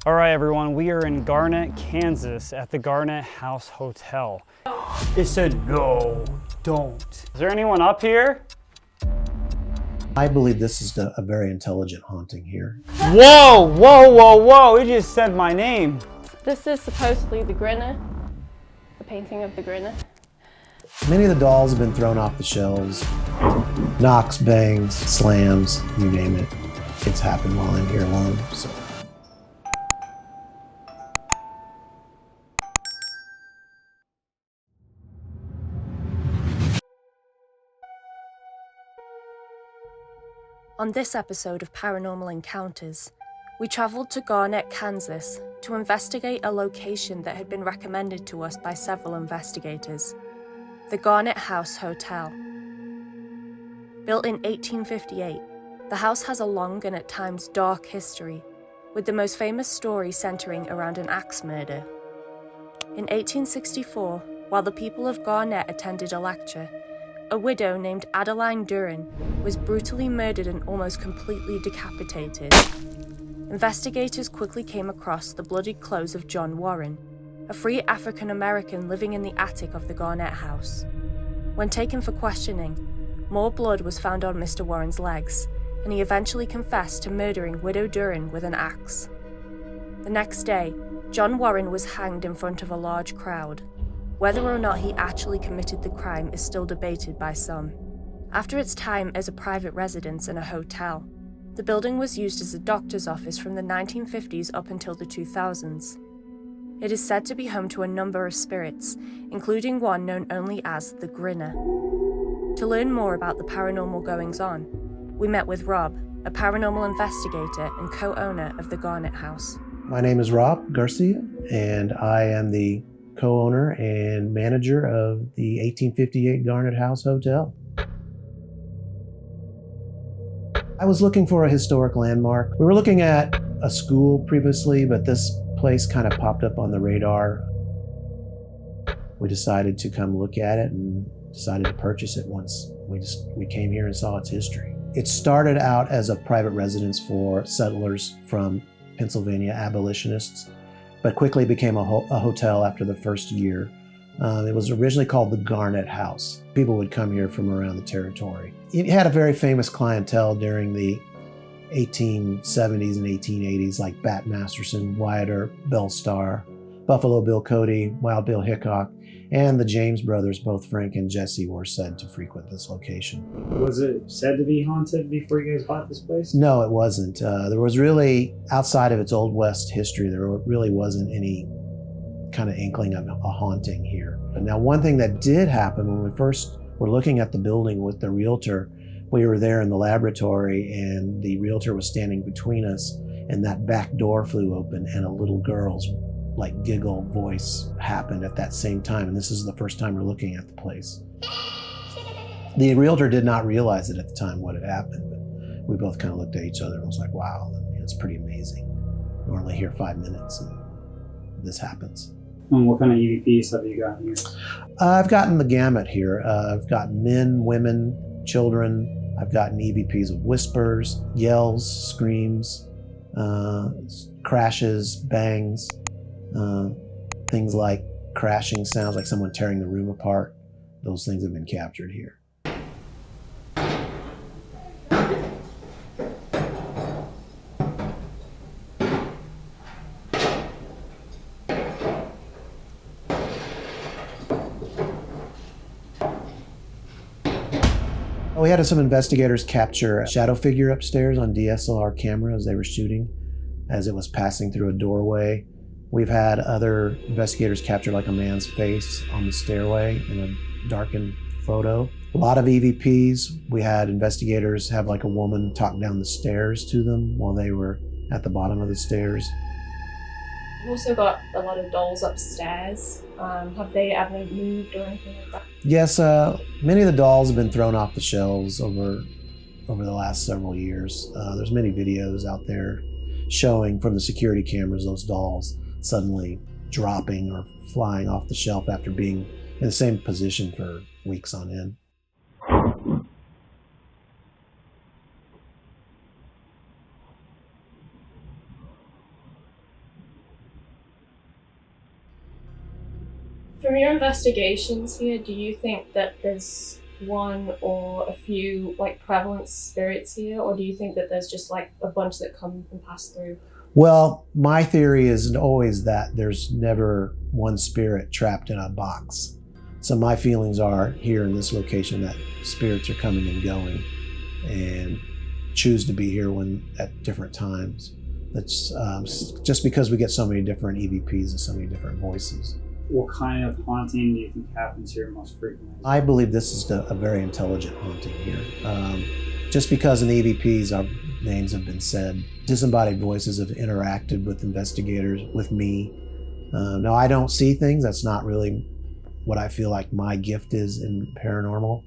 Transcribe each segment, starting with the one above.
All right, everyone, we are in Garnett, Kansas at the Garnett House Hotel. It said, no, don't. Is there anyone up here? I believe this is a very intelligent haunting here. Whoa, whoa, whoa, whoa, it just said my name. This is supposedly the Garnett, the painting of the Garnett. Many of the dolls have been thrown off the shelves. Knocks, bangs, slams, you name it. It's happened while I'm here alone, so. On this episode of Paranormal Encounters, we travelled to Garnett, Kansas to investigate a location that had been recommended to us by several investigators, the Garnett House Hotel. Built in 1858, the house has a long and at times dark history, with the most famous story centering around an axe murder. In 1864, while the people of Garnett attended a lecture, a widow named Adeline Duren was brutally murdered and almost completely decapitated. Investigators quickly came across the bloodied clothes of John Warren, a free African-American living in the attic of the Garnett house. When taken for questioning, more blood was found on Mr. Warren's legs, and he eventually confessed to murdering Widow Duren with an axe. The next day, John Warren was hanged in front of a large crowd. Whether or not he actually committed the crime is still debated by some. After its time as a private residence and a hotel, the building was used as a doctor's office from the 1950s up until the 2000s. It is said to be home to a number of spirits, including one known only as the Grinner. To learn more about the paranormal goings-on, we met with Rob, a paranormal investigator and co-owner of the Garnett House. My name is Rob Garcia, and I am the co-owner and manager of the 1858 Garnett House Hotel. I was looking for a historic landmark. We were looking at a school previously, but this place kind of popped up on the radar. We decided to come look at it and decided to purchase it once we came here and saw its history. It started out as a private residence for settlers from Pennsylvania, abolitionists, but quickly became a hotel after the first year. It was originally called the Garnett House. People would come here from around the territory. It had a very famous clientele during the 1870s and 1880s, like Bat Masterson, Wyatt Earp, Belle Starr, Buffalo Bill Cody, Wild Bill Hickok, and the James brothers, both Frank and Jesse, were said to frequent this location. Was it said to be haunted before you guys bought this place? No, it wasn't. There was really, outside of its Old West history, there really wasn't any kind of inkling of a haunting here. But now, one thing that did happen when we first were looking at the building with the realtor, we were there in the laboratory and the realtor was standing between us, and that back door flew open and a little girl's giggle voice happened at that same time. And this is the first time we're looking at the place. The realtor did not realize it at the time what had happened, but we both kind of looked at each other and was like, wow, it's pretty amazing. We're only here 5 minutes and this happens. And what kind of EVPs have you got here? I've gotten the gamut here. I've got men, women, children. I've gotten EVPs of whispers, yells, screams, crashes, bangs, things like crashing sounds, like someone tearing the room apart. Those things have been captured here. We had some investigators capture a shadow figure upstairs on DSLR camera as they were shooting, as it was passing through a doorway. We've had other investigators capture like a man's face on the stairway in a darkened photo. A lot of EVPs. We had investigators have like a woman talk down the stairs to them while they were at the bottom of the stairs. We've also got a lot of dolls upstairs. Have they ever moved or anything like that? Yes, many of the dolls have been thrown off the shelves over the last several years. There's many videos out there showing from the security cameras those dolls suddenly dropping or flying off the shelf after being in the same position for weeks on end. From your investigations here, do you think that there's one or a few like prevalent spirits here, or do you think that there's just like a bunch that come and pass through? Well, my theory is always that there's never one spirit trapped in a box. So my feelings are here in this location that spirits are coming and going and choose to be here at different times. That's just because we get so many different EVPs and so many different voices. What kind of haunting do you think happens here most frequently? I believe this is a very intelligent haunting here. Just because in the EVPs our names have been said, disembodied voices have interacted with investigators, with me. No, I don't see things. That's not really what I feel like my gift is in paranormal.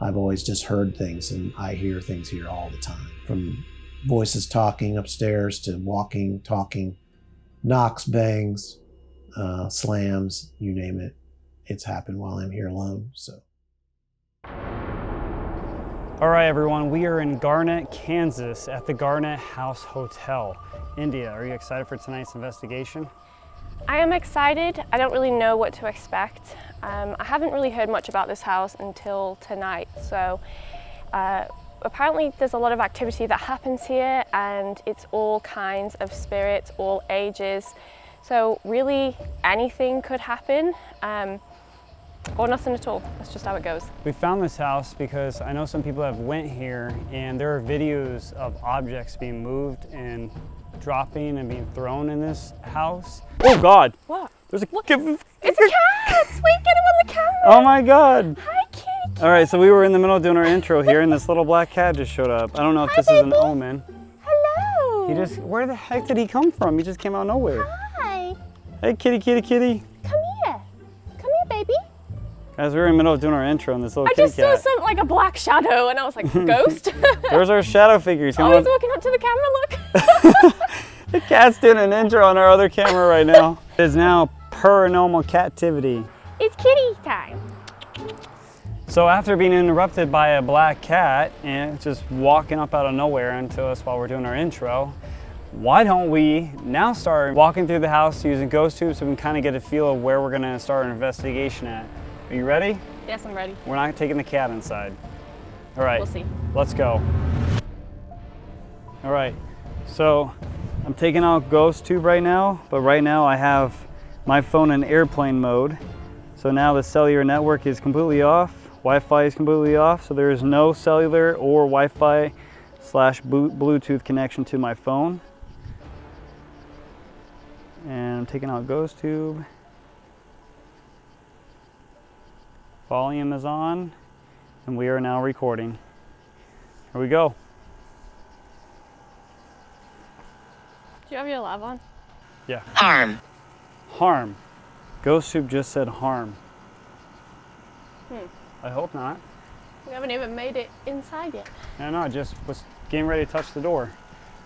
I've always just heard things, and I hear things here all the time. From voices talking upstairs to walking, talking, knocks, bangs, slams, you name it. It's happened while I'm here alone, so. All right, everyone, we are in Garnett, Kansas at the Garnett House Hotel. India, are you excited for tonight's investigation? I am excited. I don't really know what to expect. I haven't really heard much about this house until tonight, so apparently there's a lot of activity that happens here, and it's all kinds of spirits, all ages. So really anything could happen, or nothing at all. That's just how it goes. We found this house because I know some people have went here, and there are videos of objects being moved and dropping and being thrown in this house. Oh God! What? There's a It's a cat! Wait, get him on the camera! Oh my God! Hi, kitty! All right, so we were in the middle of doing our intro here, and this little black cat just showed up. I don't know if this is an omen. Hello! Where the heck did he come from? He just came out of nowhere. Hi! Hey, kitty, kitty, kitty. Come here! Come here, baby! Guys, we were in the middle of doing our intro, and this little I kitty just saw cat. something like a black shadow, and I was like, ghost? There's our shadow figure. He's Oh, coming he's up. walking up to the camera, look! The cat's doing an intro on our other camera right now. It is now paranormal captivity. It's kitty time! So after being interrupted by a black cat and just walking up out of nowhere into us while we're doing our intro, why don't we now start walking through the house using ghost tubes so we can kind of get a feel of where we're going to start our investigation at. Are you ready? Yes, I'm ready. We're not taking the cat inside. All right, We'll see. Let's go. All right, so I'm taking out ghost tube right now, but right now I have my phone in airplane mode. So now the cellular network is completely off, Wi-Fi is completely off, so there is no cellular or Wi-Fi / Bluetooth connection to my phone. And I'm taking out ghost tube. Volume is on, and we are now recording. Here we go. Do you have your lav on? Yeah. Harm. Harm. Ghost tube just said harm. I hope not. We haven't even made it inside yet. No, I just was getting ready to touch the door.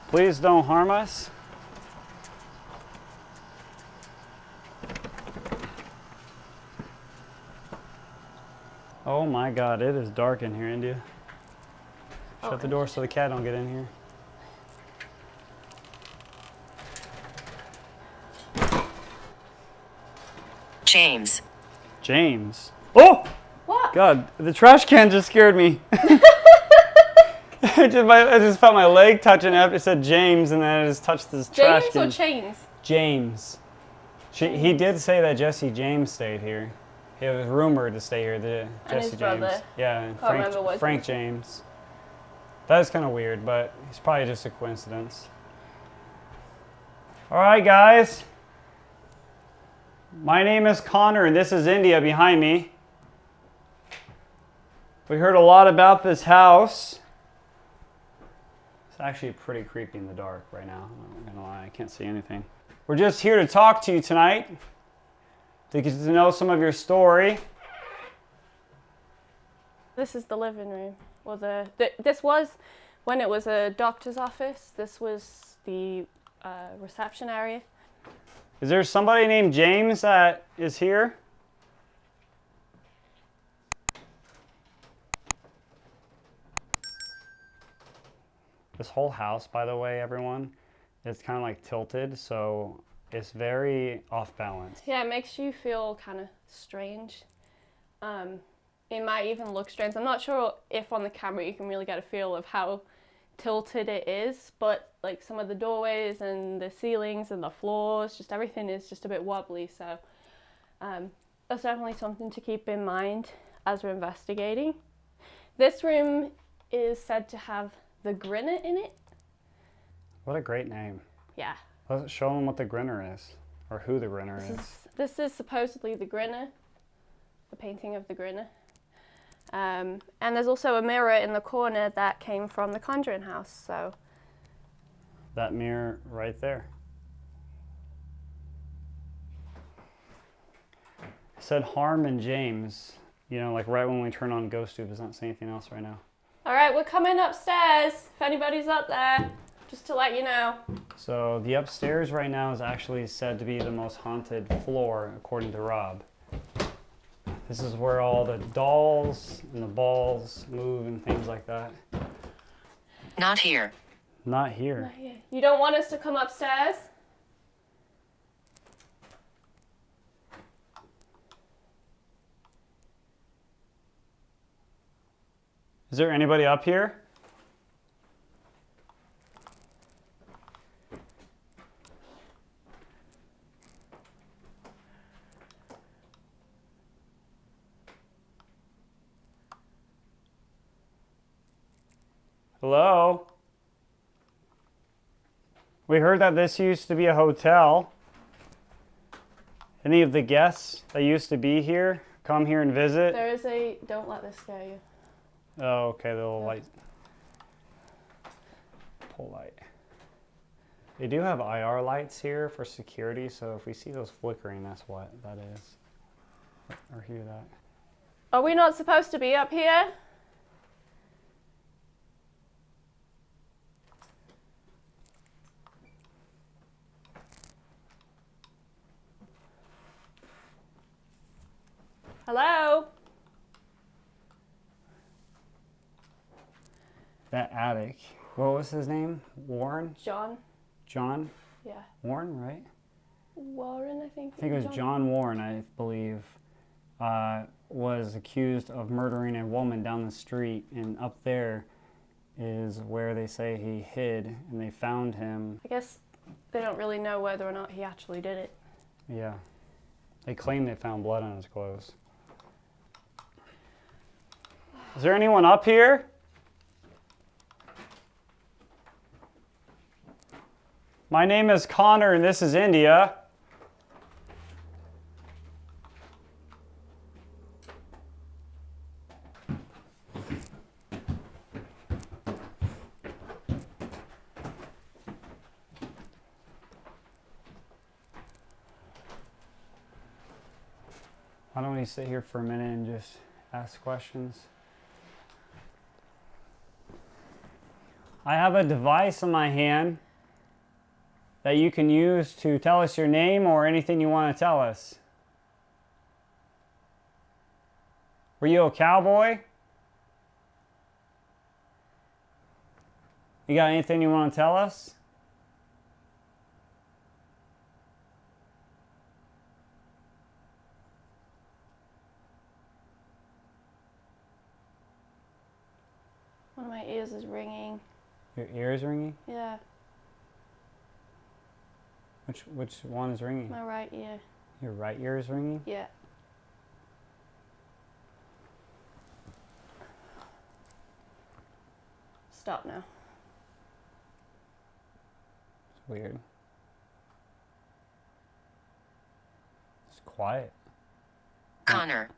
Please don't harm us. Oh my God, it is dark in here, India. Shut the door so the cat don't get in here. James. James. Oh! What? God, the trash can just scared me. I just felt my leg touching after it said James, and then I just touched this trash James can. or chains? James. He did say that Jesse James stayed here. He was rumored to stay here. Jesse his brother. James. Yeah, and Can't remember what Frank his name James. That is kind of weird, but it's probably just a coincidence. All right, guys. My name is Connor, and this is India behind me. We heard a lot about this house. It's actually pretty creepy in the dark right now. I'm not gonna lie, I can't see anything. We're just here to talk to you tonight, to get to know some of your story. This is the living room. Well, this was, when it was a doctor's office, this was the reception area. Is there somebody named James that is here? This whole house, by the way, everyone, is kind of like tilted, so it's very off balance. Yeah, it makes you feel kind of strange. It might even look strange. I'm not sure if on the camera you can really get a feel of how tilted it is, but like some of the doorways and the ceilings and the floors, just everything is just a bit wobbly. So that's definitely something to keep in mind as we're investigating. This room is said to have the Grinner in it. What a great name. Yeah. Let's show them what the Grinner is, or who the Grinner is. This is supposedly the Grinner, the painting of the Grinner. And there's also a mirror in the corner that came from the Conjuring House, so. That mirror right there. It said Harm and James, you know, like right when we turn on GhostTube. It's not saying anything else right now. All right, we're coming upstairs, if anybody's up there, just to let you know. So the upstairs right now is actually said to be the most haunted floor, according to Rob. This is where all the dolls and the balls move and things like that. Not here. Not here. Not here. You don't want us to come upstairs? Is there anybody up here? Hello? We heard that this used to be a hotel. Any of the guests that used to be here come here and visit? There is a, don't let this scare you. Oh, okay, the little light. Pull light. They do have IR lights here for security, so if we see those flickering, that's what that is. Or hear that. Are we not supposed to be up here? Hello? That attic. What was his name? Warren? John? John? Yeah. Warren, right? Warren, I think. I think it was John Warren, I believe, was accused of murdering a woman down the street, and up there is where they say he hid, and they found him. I guess they don't really know whether or not he actually did it. Yeah. They claim they found blood on his clothes. Is there anyone up here? My name is Connor and this is India. Why don't we sit here for a minute and just ask questions? I have a device in my hand that you can use to tell us your name or anything you want to tell us. Were you a cowboy? You got anything you want to tell us? One of my ears is ringing. Your ear is ringing? Yeah, Which one is ringing? my right ear. Your right ear is ringing? Yeah. Stop now. It's weird. It's quiet. Connor.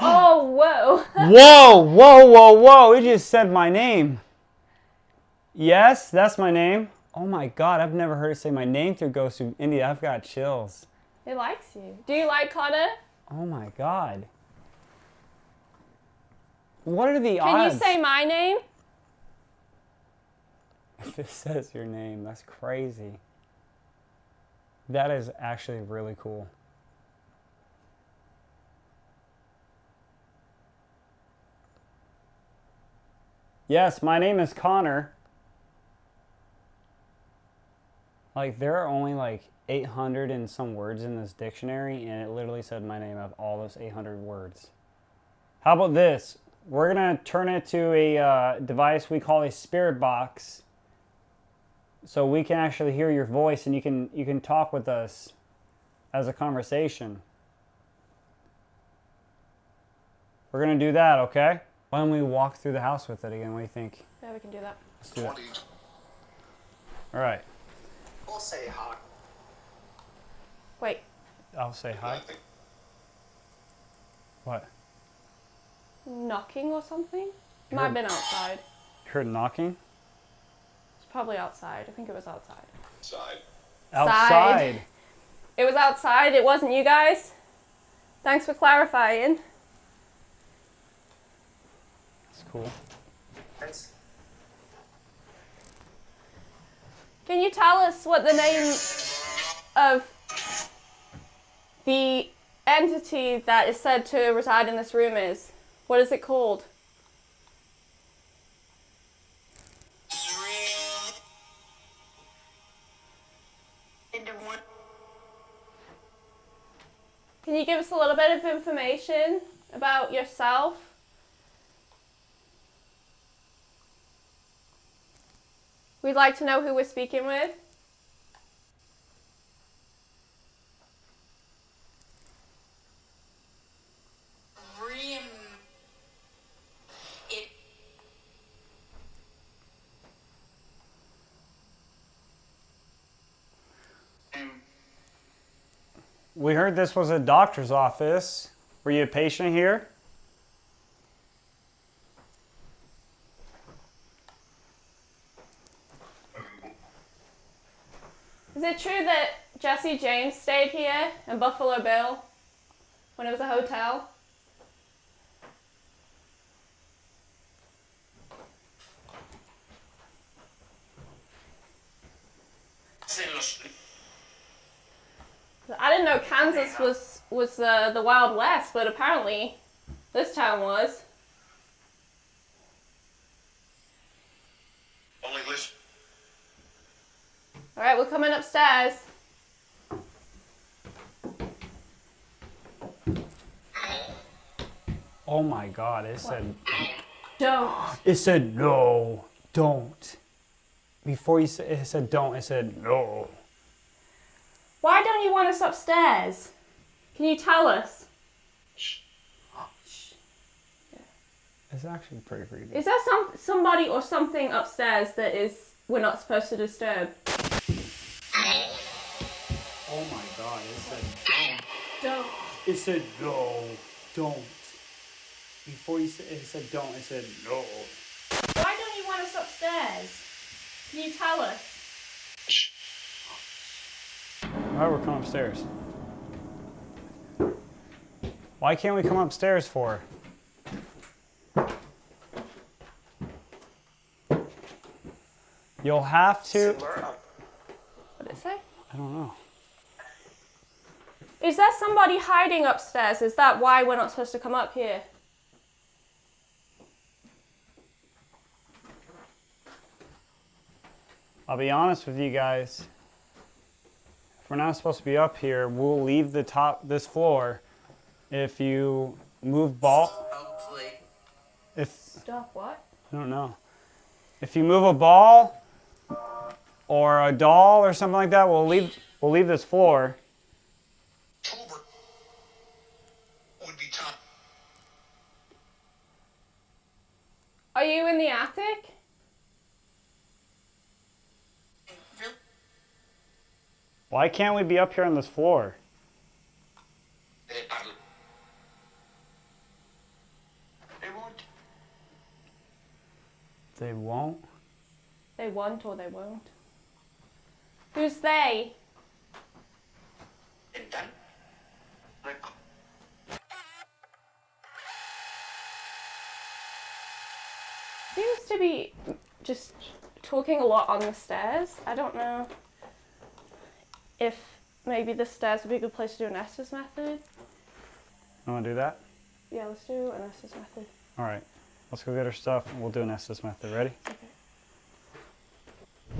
Oh, whoa. Whoa, whoa, whoa, whoa. He just said my name. Yes, that's my name. Oh my God, I've never heard it say my name through GhostTube. India, I've got chills. It likes you. Do you like Connor? Oh my God. What are the odds? Can you say my name? If it says your name, that's crazy. That is actually really cool. Yes, my name is Connor. Like, there are only like 800 and some words in this dictionary, and it literally said my name of all those 800 words. How about this? We're going to turn it to a device we call a spirit box, so we can actually hear your voice, and you can talk with us as a conversation. We're going to do that, okay? Why don't we walk through the house with it again? What do you think? Yeah, we can do that. Let's do that. All right. We'll say hi. Wait, I'll say hi. What? knocking or something? It might have been outside. You heard knocking? It's probably outside. I think it was outside. Outside. It was outside. It wasn't you guys. Thanks for clarifying. That's cool. Thanks. Can you tell us what the name of the entity that is said to reside in this room is? What is it called? Can you give us a little bit of information about yourself? We'd like to know who we're speaking with. We heard this was a doctor's office. Were you a patient here? Is it true that Jesse James stayed here and Buffalo Bill when it was a hotel? I didn't know Kansas was the Wild West, but apparently this town was. Only listen. All right, we're coming upstairs. Oh my God! It said. Don't. It said no, don't. Before you said it said don't. It said no. Why don't you want us upstairs? Can you tell us? It's actually pretty creepy. Is there somebody or something upstairs that we're not supposed to disturb? Oh my God! It said. Don't. It said no, don't. Before you said it said don't. It said no. Why don't you want us upstairs? Can you tell us? All right, we're coming upstairs. Why can't we come upstairs for? You'll have to. What did it say? I don't know. Is there somebody hiding upstairs? Is that why we're not supposed to come up here? I'll be honest with you guys. If we're not supposed to be up here, we'll leave this floor. If you move ball, Stop what? I don't know. If you move a ball or a doll or something like that, we'll leave this floor. October would be time. Are you in the attic? Why can't we be up here on this floor? They won't. They won't? They won't or they won't. Who's they? And then, like, Seems to be just talking a lot on the stairs. I don't know if maybe the stairs would be a good place to do an Estes method. You want to do that? Yeah, let's do an Estes method. All right. Let's go get our stuff and we'll do an Estes method. Ready? Okay.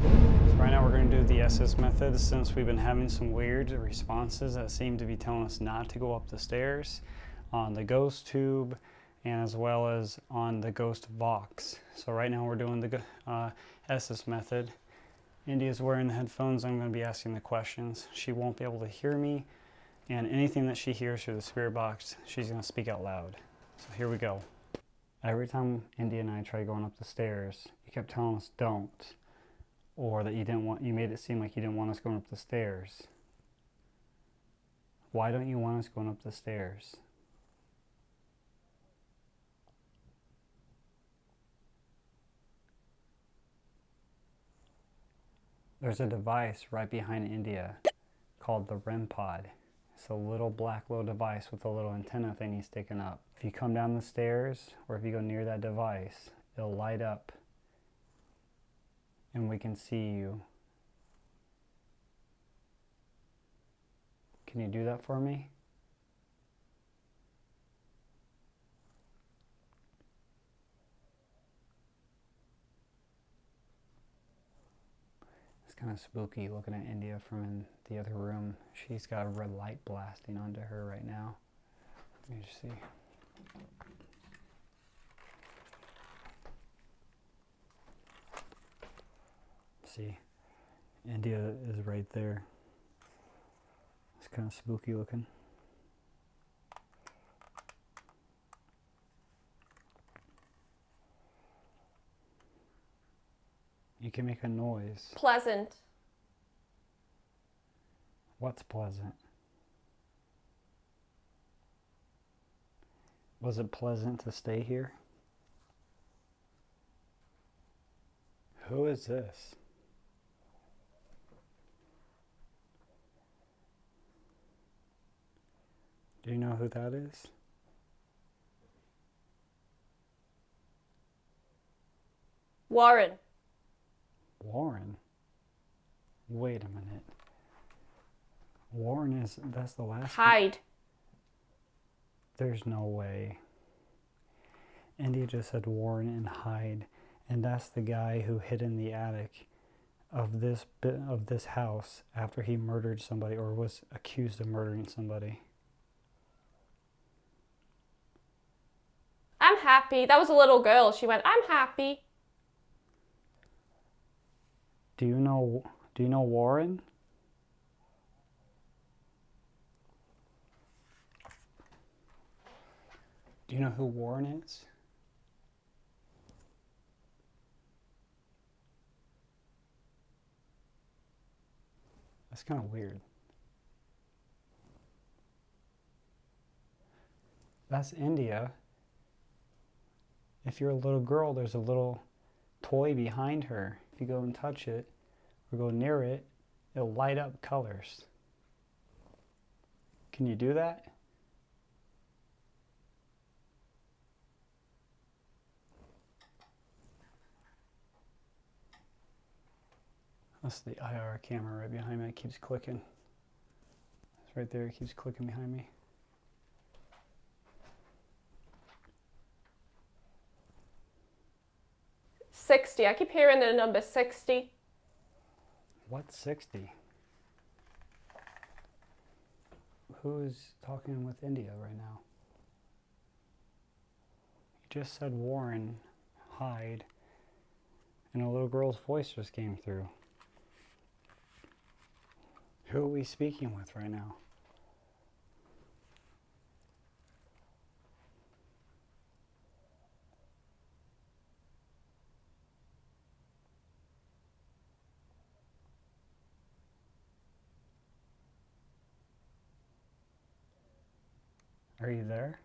So right now we're going to do the Estes method since we've been having some weird responses that seem to be telling us not to go up the stairs on the ghost tube and as well as on the ghost box. So right now we're doing the Estes method. India's wearing the headphones. I'm going to be asking the questions. She won't be able to hear me, and anything that she hears through the spirit box, she's going to speak out loud. So here we go. Every time India and I tried going up the stairs, you kept telling us don't, or that you made it seem like you didn't want us going up the stairs. Why don't you want us going up the stairs? There's a device right behind India called the REM pod. It's a little black little device with a little antenna thingy sticking up. If you come down the stairs or if you go near that device, it'll light up and we can see you. Can you do that for me? Kind of spooky looking at India from in the other room. She's got a red light blasting onto her right now. Let me just see. See, India is right there. It's kind of spooky looking. You can make a noise. Pleasant. What's pleasant? Was it pleasant to stay here? Who is this? Do you know who that is? Warren. Warren? Wait a minute. Warren that's the last Hyde. There's no way. India just said Warren and Hyde, and that's the guy who hid in the attic of this house after he murdered somebody or was accused of murdering somebody. I'm happy. That was a little girl. She went, I'm happy. Do you know Warren? Do you know who Warren is? That's kind of weird. That's India. If you're a little girl, there's a little toy behind her. If you go and touch it or go near it, it'll light up colors. Can you do that? That's the IR camera right behind me. It keeps clicking. It's right there. It keeps clicking behind me. $60. I keep hearing the number 60. What's 60? Who's talking with India right now? You just said Warren, Hyde, and a little girl's voice just came through. Who are we speaking with right now? Are you there?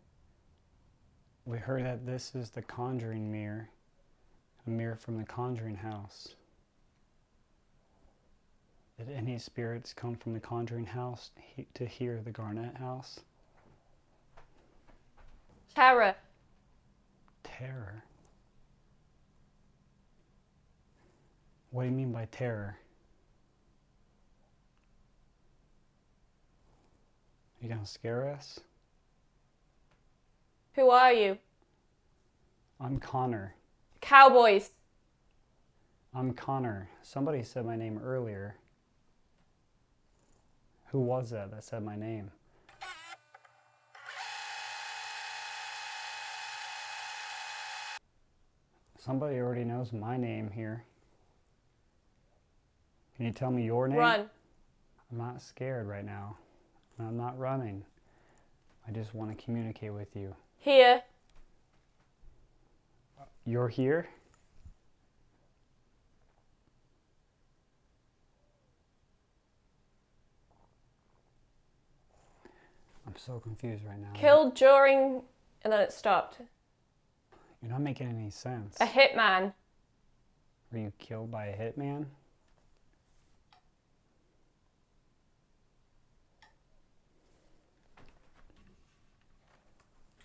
We heard that this is the Conjuring mirror, a mirror from the Conjuring House. Did any spirits come from the Conjuring House to hear the Garnett house? Terror. Terror? What do you mean by terror? You gonna scare us? Who are you? I'm Connor. Cowboys. I'm Connor. Somebody said my name earlier. Who was that said my name? Somebody already knows my name here. Can you tell me your name? Run. I'm not scared right now. I'm not running. I just want to communicate with you. Here. You're here? I'm so confused right now. Killed during... And then it stopped. You're not making any sense. A hitman. Were you killed by a hitman?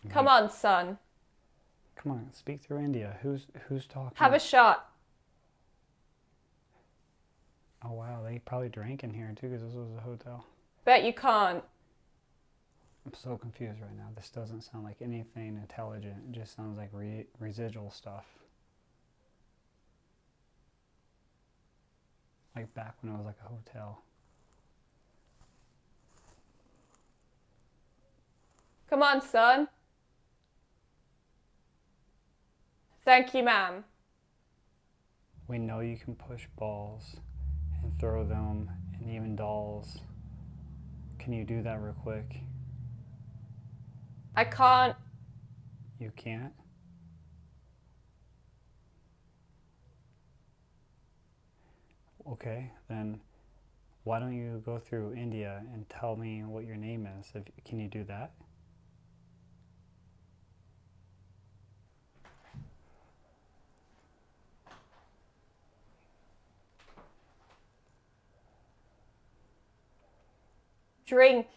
Come on, son. Come on, speak through India. Who's talking? Have a shot. Oh wow, they probably drank in here too because this was a hotel. Bet you can't. I'm so confused right now. This doesn't sound like anything intelligent. It just sounds like residual stuff. Like back when it was like a hotel. Come on, son. Thank you, ma'am. We know you can push balls and throw them and even dolls. Can you do that real quick? I can't. You can't? Okay, then why don't you go through India and tell me what your name is? Can you do that? Drink.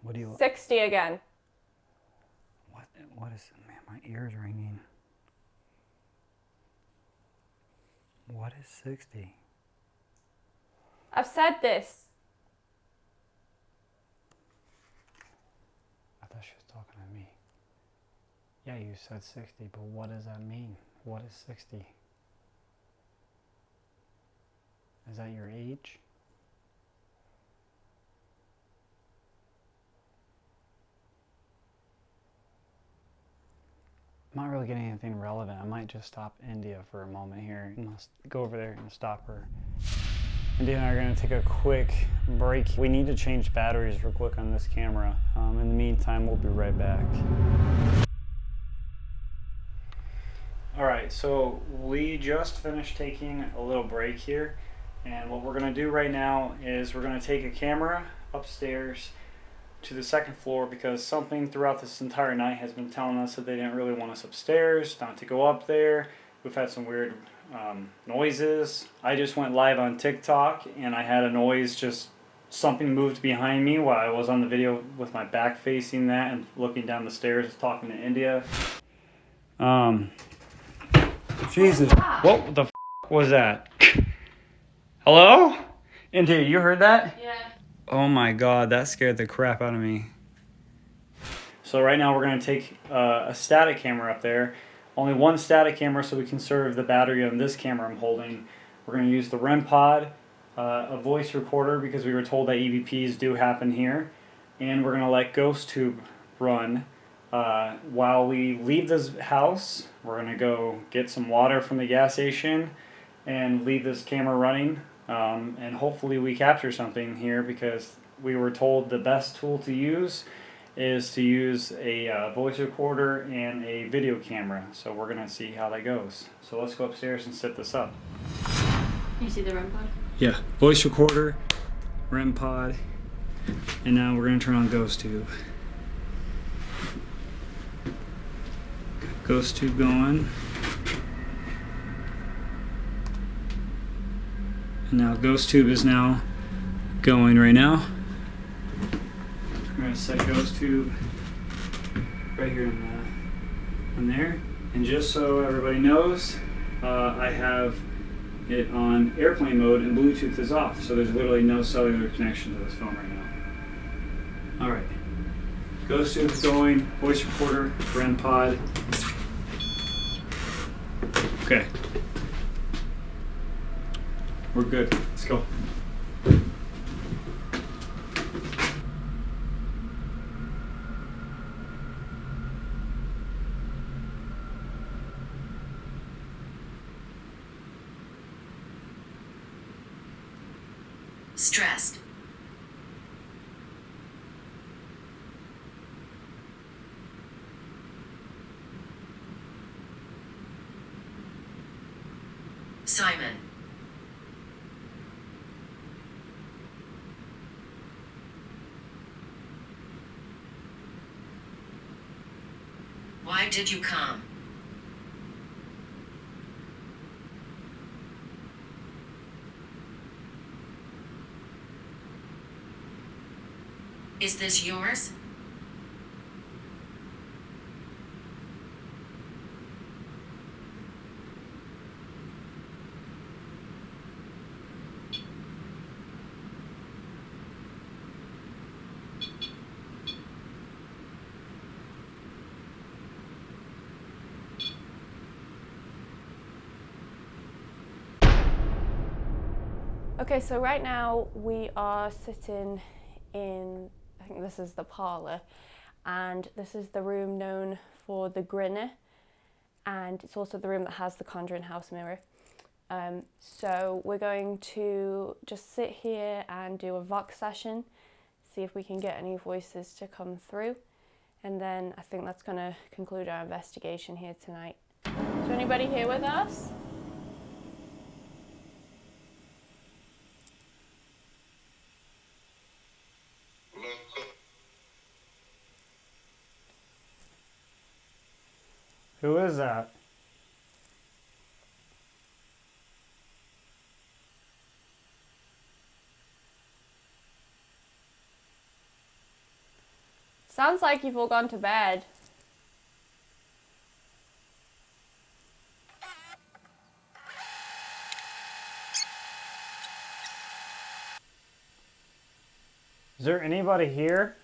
What do you... 60 again. What is... Man, my ear's ringing. What is 60? I've said this. I thought she was talking to me. Yeah, you said 60, but what does that mean? What is 60? Is that your age? I'm not really getting anything relevant. I might just stop India for a moment here. And go over there and stop her. India and I are going to take a quick break. We need to change batteries real quick on this camera. In the meantime, we'll be right back. Alright, so we just finished taking a little break here. And what we're going to do right now is we're going to take a camera upstairs to the second floor because something throughout this entire night has been telling us that they didn't really want us upstairs, not to go up there. We've had some weird noises. I just went live on TikTok and I had a noise, just something moved behind me while I was on the video with my back facing that and looking down the stairs talking to India. Jesus, what the f was that? Hello? India, you heard that? Yeah. Oh my god, that scared the crap out of me. So right now we're going to take a static camera up there. Only one static camera so we can conserve the battery on this camera I'm holding. We're going to use the REM pod, a voice recorder because we were told that EVPs do happen here. And we're going to let GhostTube run. While we leave this house, we're going to go get some water from the gas station and leave this camera running. And hopefully we capture something here because we were told the best tool to use is to use a voice recorder and a video camera. So we're going to see how that goes. So let's go upstairs and set this up. You see the REM pod? Yeah, voice recorder, REM pod, and now we're going to turn on GhostTube. GhostTube going. And now GhostTube is now going right now. We're going to set GhostTube right here in there. And just so everybody knows, I have it on airplane mode and Bluetooth is off. So there's literally no cellular connection to this phone right now. Alright. GhostTube is going, voice recorder, REM pod. Okay. We're good. Let's go. Stressed. Simon. Why did you come? Is this yours? Okay, so right now we are sitting in, I think this is the parlour, and this is the room known for the Garnett, and it's also the room that has the Conjuring House mirror. So we're going to just sit here and do a vox session, see if we can get any voices to come through, and then I think that's going to conclude our investigation here tonight. Is there anybody here with us? Who is that? Sounds like you've all gone to bed. Is there anybody here?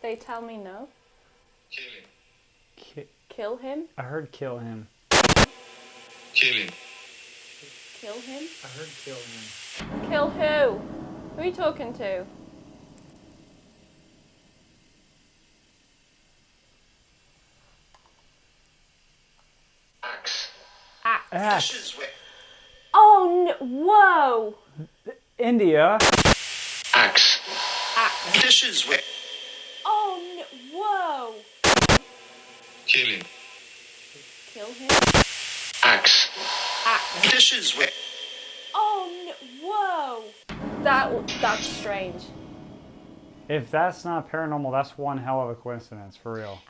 They tell me no. Ki- Kill him? I heard kill him. Kill him. Kill him? I heard kill him. Kill who? Who are you talking to? Axe. Axe. Oh no! Whoa! India. Axe. Dishes with. Oh no! Whoa! Kill him. Kill him? Axe. Dishes with. Oh no! Whoa! That's strange. If that's not paranormal, that's one hell of a coincidence, for real.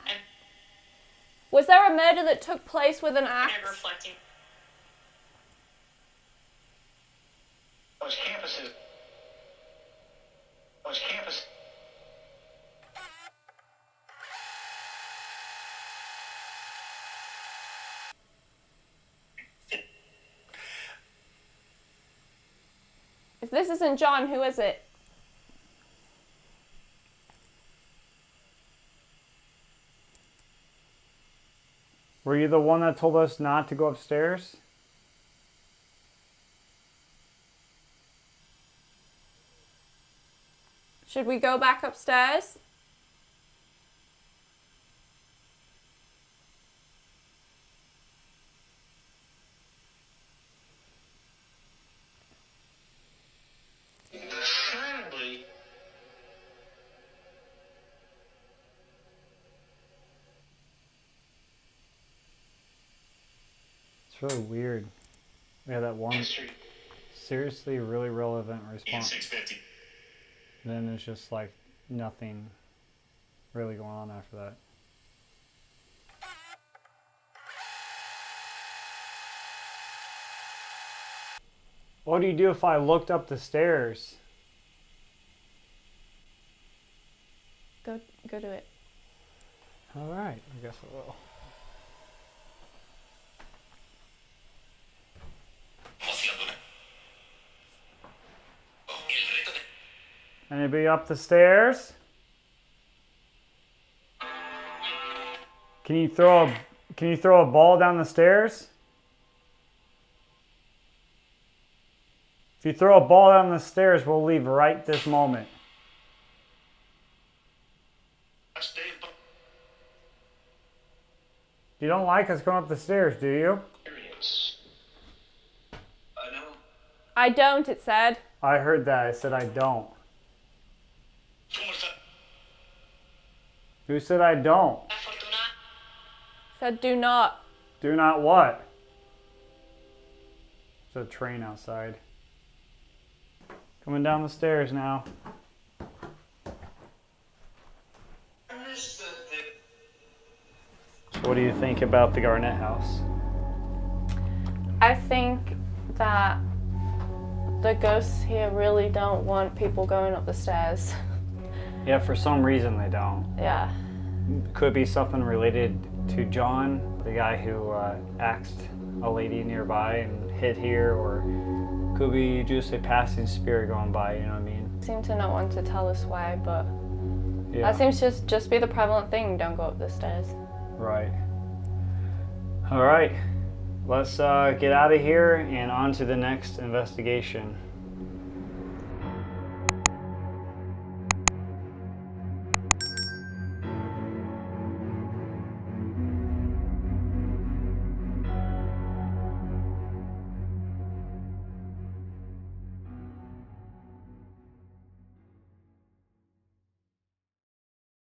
Was there a murder that took place with an axe? Those campuses. Those campuses. If this isn't John, who is it? Were you the one that told us not to go upstairs? Should we go back upstairs? Decidedly. It's really weird. We had that one History. seriously really relevant response. 650. Then there's just like nothing really going on after that. What do you do if I looked up the stairs? Go do it. All right, I guess I will. Anybody up the stairs? Can you throw Can you throw a ball down the stairs? If you throw a ball down the stairs, we'll leave right this moment. That's Dave. You don't like us going up the stairs, do you? Experience. I know. I don't, it said. I heard that. I said I don't. Who said I don't? Said do not. Do not what? There's a train outside. Coming down the stairs now. So what do you think about the Garnett house? I think that the ghosts here really don't want people going up the stairs. Yeah, for some reason they don't. Yeah. Could be something related to John, the guy who axed a lady nearby and hid here, or could be just a passing spirit going by, you know what I mean? Seem to not want to tell us why, but Yeah. that seems to just be the prevalent thing. Don't go up the stairs. Right. All right. Let's get out of here and on to the next investigation.